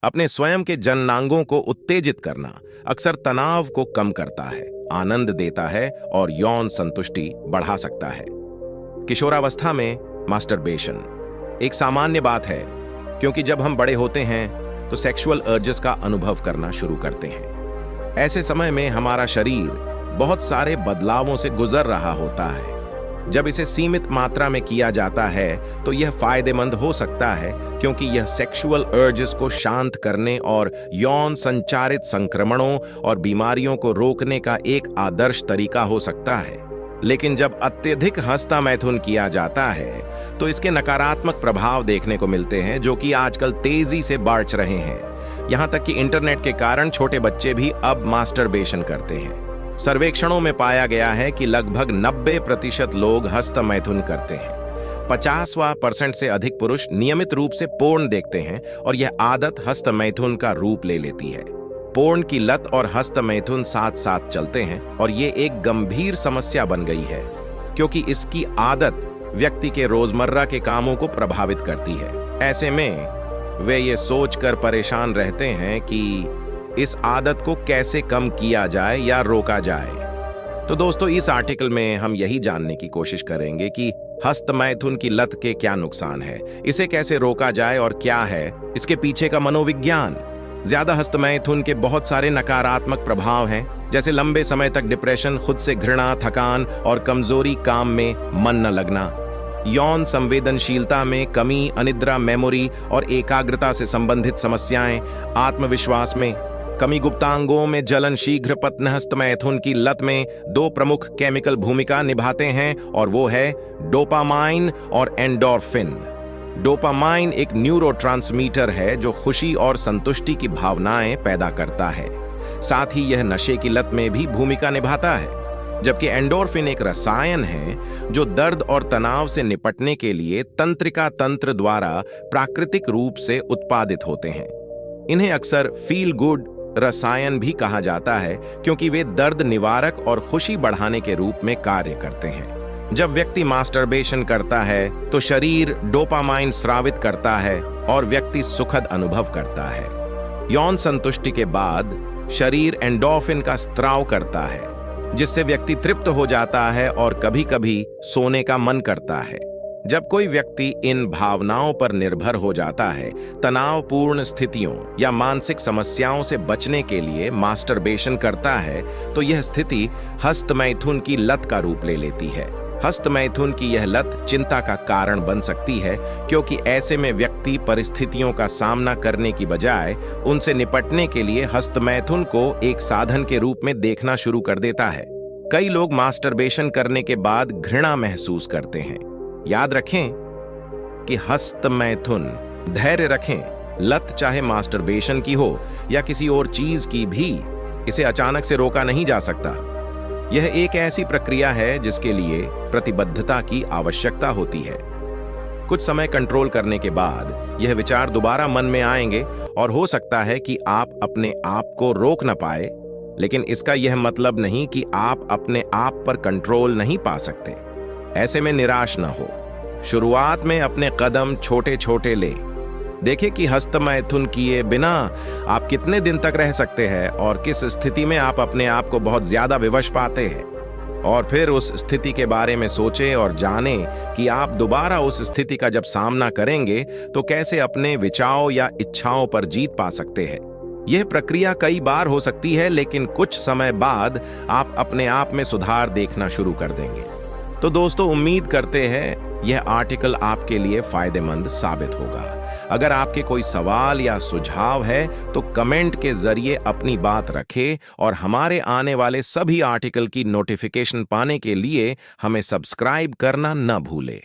अपने स्वयं के जननांगों को उत्तेजित करना अक्सर तनाव को कम करता है, आनंद देता है और यौन संतुष्टि बढ़ा सकता है। किशोरावस्था में मास्टरबेशन एक सामान्य बात है, क्योंकि जब हम बड़े होते हैं तो सेक्सुअल अर्जेस का अनुभव करना शुरू करते हैं। ऐसे समय में हमारा शरीर बहुत सारे बदलावों से गुजर रहा होता है। जब इसे सीमित मात्रा में किया जाता है तो यह फायदेमंद हो सकता है, क्योंकि यह सेक्सुअल अर्जेस को शांत करने और यौन संचारित संक्रमणों और बीमारियों को रोकने का एक आदर्श तरीका हो सकता है। लेकिन जब अत्यधिक हस्तमैथुन किया जाता है तो इसके नकारात्मक प्रभाव देखने को मिलते हैं, जो कि आजकल तेजी से बढ़ रहे हैं। यहां तक कि इंटरनेट के कारण छोटे बच्चे भी अब मास्टरबेशन करते हैं। सर्वेक्षणों में पाया गया है कि लगभग 90% लोग हस्तमैथुन करते हैं। 50% से अधिक पुरुष नियमित रूप से पोर्न देखते हैं और यह आदत हस्तमैथुन का रूप ले लेती है। पोर्न की लत और हस्तमैथुन साथ साथ चलते हैं और ये एक गंभीर समस्या बन गई है, क्योंकि इसकी आदत व्यक्ति के रोजमर्रा के कामों को प्रभावित करती है। ऐसे में वे ये सोचकर परेशान रहते हैं कि इस आदत को कैसे कम किया जाए या रोका जाए। तो दोस्तों, इस आर्टिकल में हम यही जानने की कोशिश करेंगे कि हस्तमैथुन की लत के क्या नुकसान है, इसे कैसे रोका जाए और क्या है इसके पीछे का मनोविज्ञान। ज्यादा हस्तमैथुन के बहुत सारे नकारात्मक प्रभाव हैं, जैसे लंबे समय तक डिप्रेशन, खुद से घृणा, थकान और कमजोरी, काम में मन न लगना, यौन संवेदनशीलता में कमी, अनिद्रा, मेमोरी और एकाग्रता से संबंधित समस्याएं, आत्मविश्वास में कमी, गुप्तांगों में जलन। शीघ्र पतन हस्तमैथुन की लत में 2 प्रमुख केमिकल भूमिका निभाते हैं, और वो है डोपामाइन और एंडोर्फिन। डोपामाइन एक न्यूरोट्रांसमीटर है जो खुशी और संतुष्टि की भावनाएं पैदा करता है। साथ ही यह नशे की लत में भी भूमिका निभाता है, जबकि एंडोर्फिन एक रसायन है जो दर्द और तनाव से निपटने के लिए तंत्रिका तंत्र द्वारा प्राकृतिक रूप से उत्पादित होते हैं। इन्हें अक्सर फील गुड रसायन भी कहा जाता है, क्योंकि वे दर्द निवारक और खुशी बढ़ाने के रूप में कार्य करते हैं। जब व्यक्ति मास्टरबेशन करता है तो शरीर डोपामाइन स्रावित करता है और व्यक्ति सुखद अनुभव करता है। यौन संतुष्टि के बाद शरीर एंडोर्फिन का स्त्राव करता है, जिससे व्यक्ति तृप्त हो जाता है और कभी-कभी सोने का मन करता है। जब कोई व्यक्ति इन भावनाओं पर निर्भर हो जाता है, तनावपूर्ण स्थितियों या मानसिक समस्याओं से बचने के लिए मास्टरबेशन करता है, तो यह स्थिति हस्तमैथुन की लत का रूप ले लेती है। हस्तमैथुन की यह लत चिंता का कारण बन सकती है, क्योंकि ऐसे में व्यक्ति परिस्थितियों का सामना करने की बजाय उनसे निपटने के लिए हस्तमैथुन को एक साधन के रूप में देखना शुरू कर देता है। कई लोग मास्टरबेशन करने के बाद घृणा महसूस करते हैं। याद रखें कि हस्तमैथुन, धैर्य रखें, लत चाहे मास्टरबेशन की हो या किसी और चीज की भी, इसे अचानक से रोका नहीं जा सकता। यह एक ऐसी प्रक्रिया है जिसके लिए प्रतिबद्धता की आवश्यकता होती है। कुछ समय कंट्रोल करने के बाद यह विचार दोबारा मन में आएंगे और हो सकता है कि आप अपने आप को रोक न पाए, लेकिन इसका यह मतलब नहीं कि आप अपने आप पर कंट्रोल नहीं पा सकते। ऐसे में निराश न हो। शुरुआत में अपने कदम छोटे छोटे ले। देखें कि हस्तमैथुन किए बिना आप कितने दिन तक रह सकते हैं और किस स्थिति में आप अपने आप को बहुत ज्यादा विवश पाते हैं। और फिर उस स्थिति के बारे में सोचें और जानें कि आप दोबारा उस स्थिति का जब सामना करेंगे तो कैसे अपने विचारों या इच्छाओं पर जीत पा सकते हैं। यह प्रक्रिया कई बार हो सकती है, लेकिन कुछ समय बाद आप अपने आप में सुधार देखना शुरू कर देंगे। तो दोस्तों, उम्मीद करते हैं यह आर्टिकल आपके लिए फायदेमंद साबित होगा। अगर आपके कोई सवाल या सुझाव है तो कमेंट के जरिए अपनी बात रखें, और हमारे आने वाले सभी आर्टिकल की नोटिफिकेशन पाने के लिए हमें सब्सक्राइब करना न भूलें।